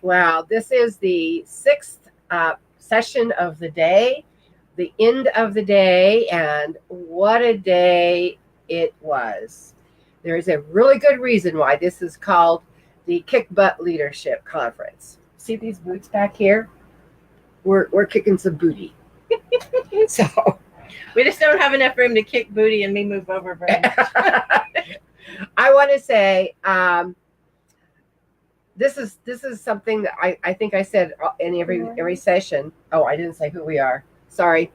Well, this is the sixth session of the day, the end of the day, and what a day it was. There's a really good reason why this is called the Kickbutt Leadership Conference. See these boots back here? We're kicking some booty. So we just don't have enough room to kick booty and me move over very much. I want to say this is something that I think I said in every session. Oh, I didn't say who we are. Sorry.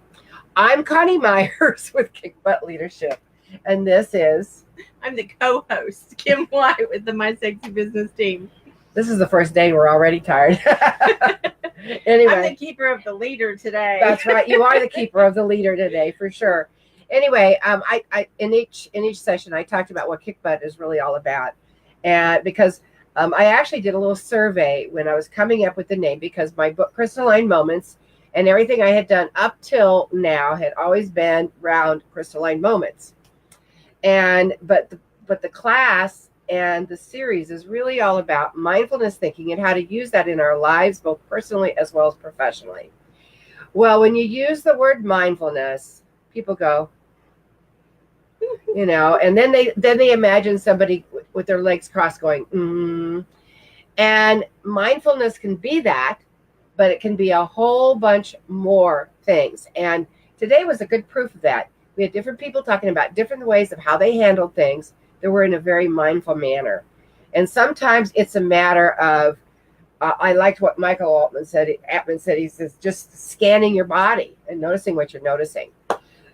I'm Coni Meyers with Kickbutt Leadership, and this is... I'm the co-host, Kim White, with the My Sexy Business team. This is the first day we're already tired. Anyway, I'm the keeper of the leader today. That's right. You are the keeper of the leader today, for sure. Anyway, I in each session I talked about what Kickbutt is really all about, and because I actually did a little survey when I was coming up with the name, because my book Crystalline Moments and everything I had done up till now had always been around crystalline moments, and but the class and the series is really all about mindfulness thinking and how to use that in our lives, both personally as well as professionally. Well, when you use the word mindfulness, people go, and then they imagine somebody with their legs crossed going, And mindfulness can be that, but it can be a whole bunch more things. And today was a good proof of that. We had different people talking about different ways of how they handled things that were in a very mindful manner. And sometimes it's a matter of, I liked what Michael Altman said. He says, just scanning your body and noticing what you're noticing.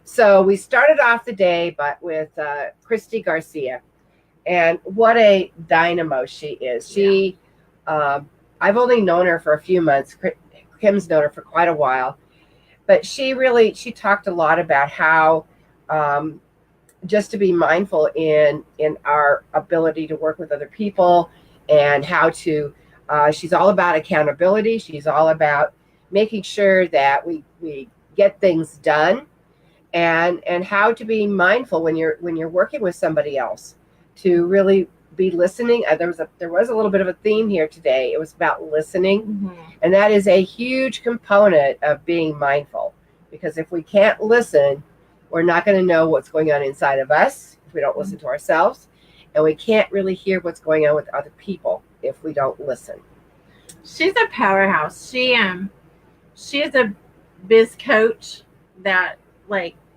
So we started off the day with Christy Garcia, and what a dynamo she is. I've only known her for a few months. Kim's known her for quite a while, but she talked a lot about how just to be mindful in our ability to work with other people, and how to she's all about accountability. She's all about making sure that we get things done, and how to be mindful when you're working with somebody else, to really be listening. There was a little bit of a theme here today. It was about listening, and that is a huge component of being mindful, because if we can't listen, we're not going to know what's going on inside of us if we don't listen to ourselves, and we can't really hear what's going on with other people if we don't listen. She's a powerhouse. She is a biz coach that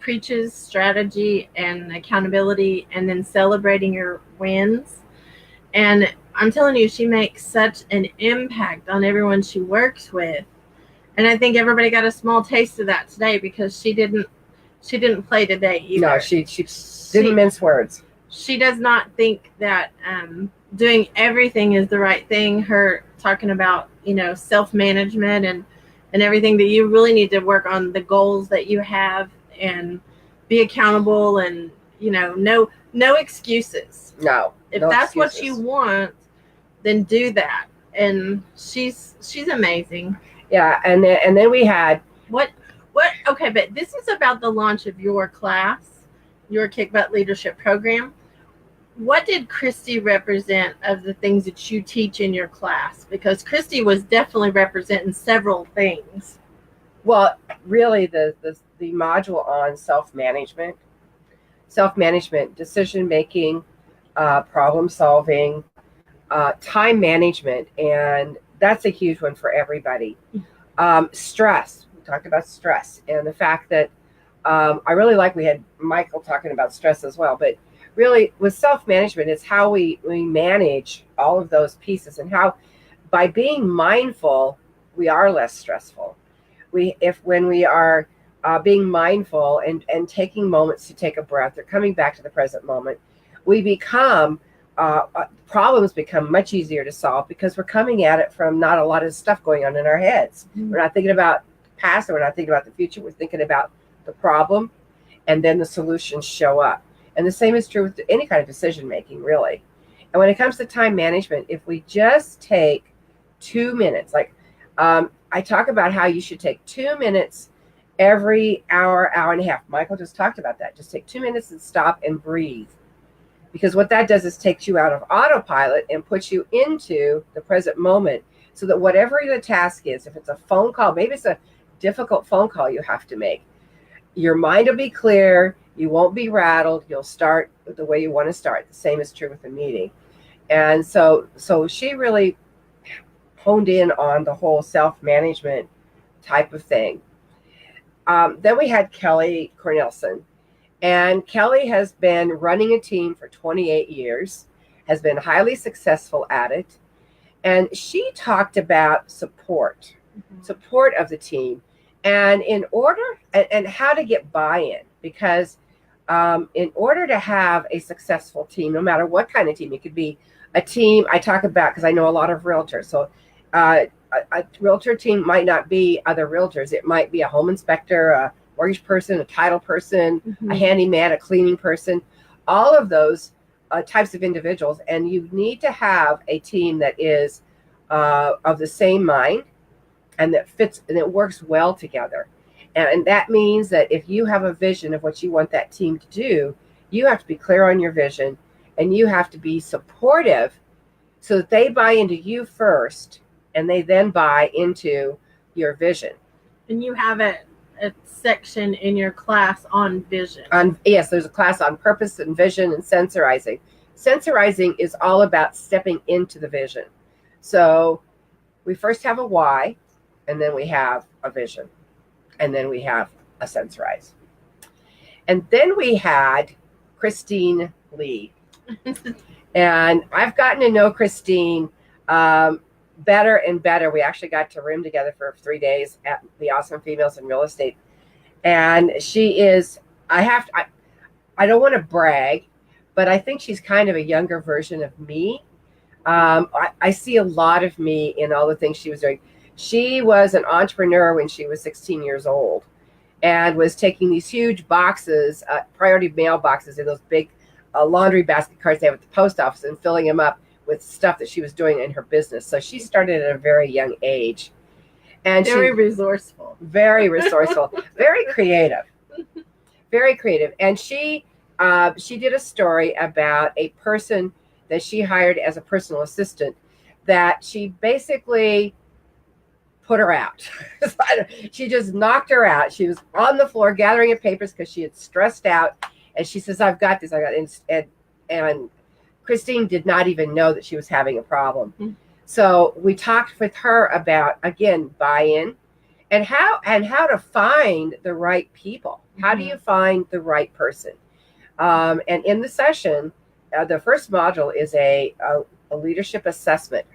preaches strategy and accountability, and then celebrating your wins. And I'm telling you, she makes such an impact on everyone she works with. And I think everybody got a small taste of that today, because she didn't play today either. No, she didn't mince words. She does not think that doing everything is the right thing. Her talking about, self-management and everything, that you really need to work on the goals that you have and be accountable, and, no excuses. No. If that's excuses. What you want, then do that. And she's amazing. Yeah, and then we had what okay, but this is about the launch of your class, your Kickbutt Leadership Program. What did Christy represent of the things that you teach in your class? Because Christy was definitely representing several things. Well, really the module on self-management, decision making, problem solving, time management, and that's a huge one for everybody. Stress. We talked about stress, and the fact that I really like, we had Michael talking about stress as well, but really with self-management, it's how we manage all of those pieces, and how by being mindful, we are less stressful. When we are being mindful and taking moments to take a breath, or coming back to the present moment, we become problems become much easier to solve, because we're coming at it from not a lot of stuff going on in our heads. We're not thinking about the past, and we're not thinking about the future. We're thinking about the problem, and then the solutions show up. And the same is true with any kind of decision making, really. And when it comes to time management, if we just take 2 minutes, I talk about how you should take 2 minutes every hour and a half. Michael just talked about that. Just take 2 minutes and stop and breathe. Because what that does is takes you out of autopilot and puts you into the present moment, so that whatever the task is, if it's a phone call, maybe it's a difficult phone call you have to make, your mind will be clear, you won't be rattled, you'll start the way you want to start. The same is true with a meeting. And so she really honed in on the whole self-management type of thing. Then we had Kelly Cornelson. And Kelly has been running a team for 28 years, has been highly successful at it. And she talked about support of the team, and and how to get buy-in, because in order to have a successful team, no matter what kind of team, it could be a team I talk about because I know a lot of realtors. So a realtor team might not be other realtors. It might be a home inspector, a mortgage person, a title person, a handyman, a cleaning person, all of those types of individuals. And you need to have a team that is of the same mind and that fits and it works well together. And that means that if you have a vision of what you want that team to do, you have to be clear on your vision, and you have to be supportive so that they buy into you first, and they then buy into your vision. And you have a section in your class on vision. Yes, there's a class on purpose and vision and sensorizing. Sensorizing is all about stepping into the vision. So we first have a why, and then we have a vision, and then we have a sensorize. And then we had Christine Lee. And I've gotten to know Christine better and better. We actually got to room together for 3 days at the Awesome Females in Real Estate. And she is, I don't want to brag, but I think she's kind of a younger version of me. I see a lot of me in all the things she was doing. She was an entrepreneur when she was 16 years old and was taking these huge boxes, priority mail boxes, in those big laundry basket carts they have at the post office, and filling them up with stuff that she was doing in her business. So she started at a very young age. And very resourceful. Very resourceful. Very creative. Very creative. And she did a story about a person that she hired as a personal assistant that she basically put her out. She just knocked her out. She was on the floor gathering her papers because she had stressed out. And she says, I've got this. And Christine did not even know that she was having a problem. Mm-hmm. So we talked with her about, again, buy-in and how to find the right people. Mm-hmm. How do you find the right person? And in the session, the first module is a leadership assessment.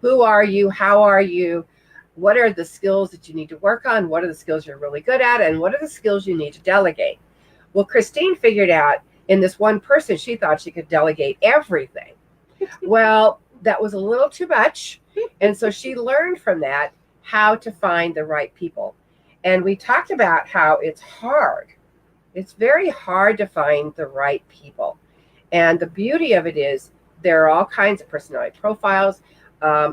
Who are you? How are you? What are the skills that you need to work on? What are the skills you're really good at? And what are the skills you need to delegate? Well, Christine figured out in this one person, she thought she could delegate everything. Well, that was a little too much. And so she learned from that how to find the right people. And we talked about how it's hard. It's very hard to find the right people. And the beauty of it is there are all kinds of personality profiles.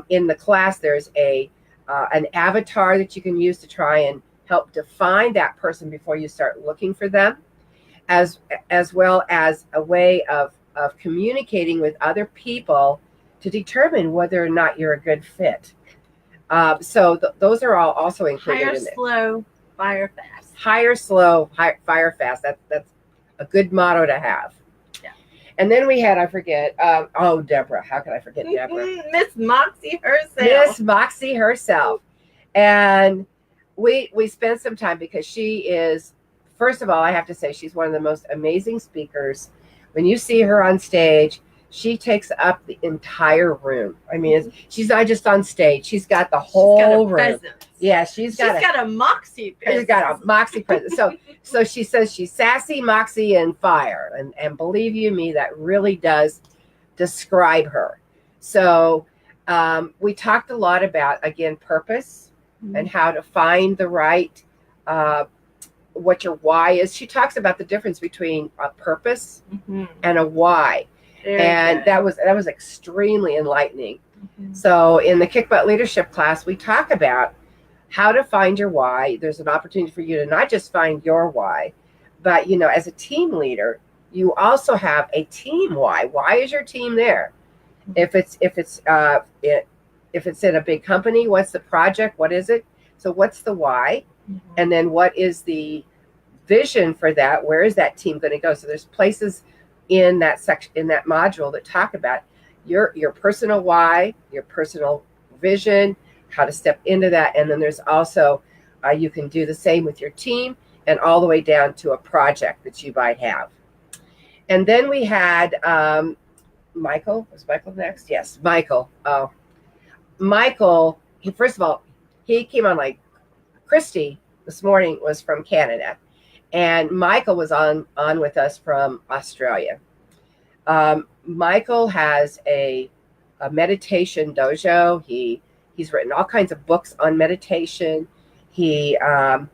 In the class, there's an avatar that you can use to try and help define that person before you start looking for them, as well as a way of communicating with other people to determine whether or not you're a good fit. So those are all also included in it. Hire slow, fire fast. Hire slow, fire fast. That's a good motto to have. Yeah. And then we had, I forget, Deborah. How could I forget Deborah? Miss Moxie herself. Miss Moxie herself. And we spent some time because she is, first of all, I have to say, she's one of the most amazing speakers. When you see her on stage, she takes up the entire room. I mean, she's not just on stage. She's got the whole room. Presence. Yeah, she's got a moxie presence. She's got a moxie presence. So she says she's sassy, moxie, and fire. And believe you me, that really does describe her. So we talked a lot about, again, purpose and how to find the right, what your why is. She talks about the difference between a purpose and a why. And that was extremely enlightening. So in the Kickbutt leadership class, we talk about how to find your why. There's an opportunity for you to not just find your why, but as a team leader, you also have a team why. Why is your team there? If if it's in a big company, what's the project? What is it? So what's the why? Mm-hmm. And then what is the vision for that? Where is that team going to go? So there's places in that section, in that module, that talk about your personal why, your personal vision, how to step into that. And then there's also you can do the same with your team, and all the way down to a project that you might have. And then we had Michael. Was Michael next? Yes, Michael. Oh, Michael. First of all, he came on like Christy this morning was from Canada, and Michael was on with us from Australia. Michael has a meditation dojo. He's written all kinds of books on meditation. He has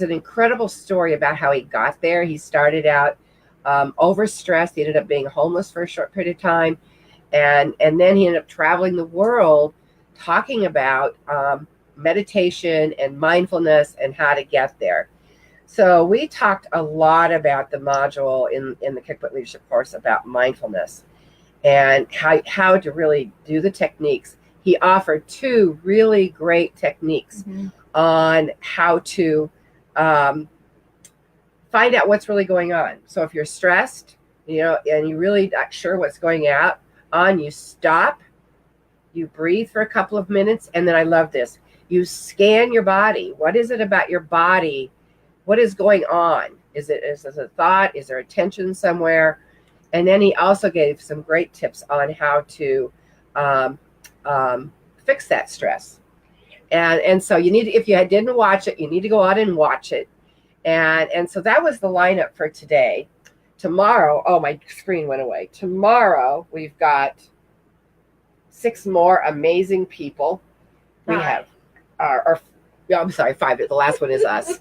an incredible story about how he got there. He started out overstressed. He ended up being homeless for a short period of time, and then he ended up traveling the world talking about meditation and mindfulness and how to get there. So we talked a lot about the module in the Kickbutt Leadership course about mindfulness and how to really do the techniques. He offered 2 really great techniques on how to find out what's really going on. So if you're stressed, and you're really not sure what's going on, you stop, you breathe for a couple of minutes, and then I love this. You scan your body. What is it about your body? What is going on? Is it a thought? Is there a tension somewhere? And then he also gave some great tips on how to fix that stress. And so you need to, if you didn't watch it, you need to go out and watch it. And so that was the lineup for today. Tomorrow, oh, my screen went away. Tomorrow we've got 6 more amazing people. We have I'm sorry, 5. The last one is us.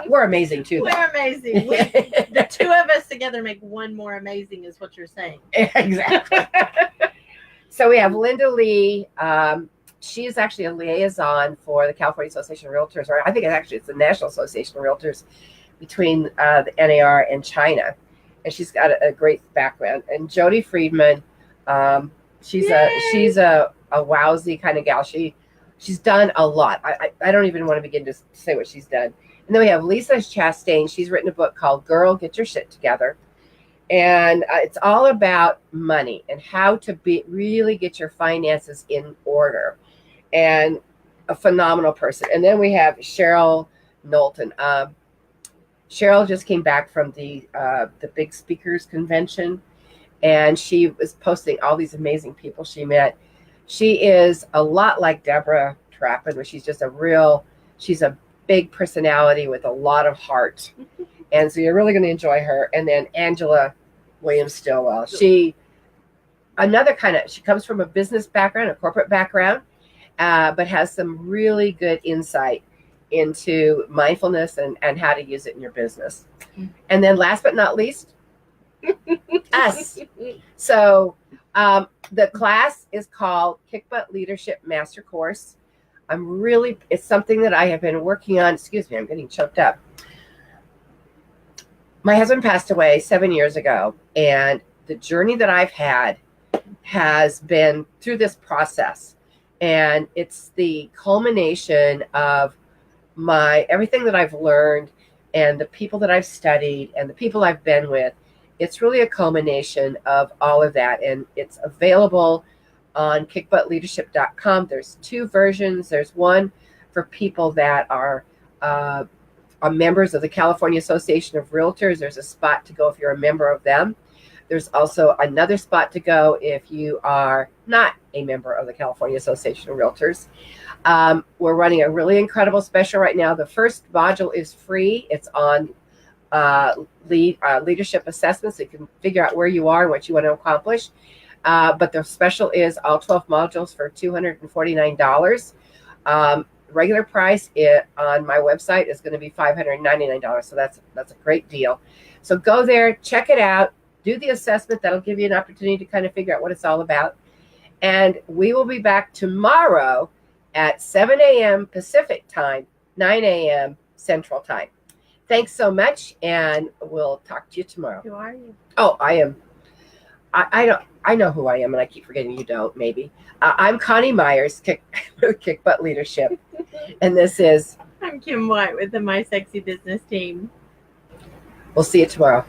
We're amazing too. We're amazing. The 2 of us together make one more amazing, is what you're saying. Exactly. So we have Linda Lee. She is actually a liaison for the California Association of Realtors, or I think it's the National Association of Realtors, between the NAR and China. And she's got a great background. And Jody Friedman, she's a wowsy kind of gal. She's done a lot. I don't even want to begin to say what she's done. And then we have Lisa Chastain. She's written a book called Girl, Get Your Shit Together. And it's all about money and how to really get your finances in order. And a phenomenal person. And then we have Cheryl Knowlton. Cheryl just came back from the big speakers convention, and she was posting all these amazing people she met. She is a lot like Deborah Trappin, where she's a big personality with a lot of heart. And so you're really going to enjoy her. And then Angela Williams-Stillwell. She comes from a business background, a corporate background, but has some really good insight into mindfulness and how to use it in your business. And then last but not least, us. So the class is called Kickbutt Leadership Master Course. It's something that I have been working on. Excuse me, I'm getting choked up. My husband passed away 7 years ago, and the journey that I've had has been through this process. And it's the culmination of everything that I've learned and the people that I've studied and the people I've been with. It's really a culmination of all of that. And it's available on kickbuttleadership.com. There's 2 versions. There's one for people that are members of the California Association of Realtors. There's a spot to go if you're a member of them. There's also another spot to go if you are not a member of the California Association of Realtors. We're running a really incredible special right now. The first module is free. It's on leadership assessments. So you can figure out where you are and what you want to accomplish. But the special is all 12 modules for $249. Regular price on my website is going to be $599. So that's a great deal. So go there, check it out, do the assessment. That'll give you an opportunity to kind of figure out what it's all about. And we will be back tomorrow at 7 a.m. Pacific time, 9 a.m. Central time. Thanks so much, and we'll talk to you tomorrow. Who are you? Oh, I am. I don't. I know who I am, and I keep forgetting you don't, maybe. I'm Coni Meyers, Kickbutt Leadership. And this is, I'm Kim White with the My Sexy Business team. we'll see you tomorrow.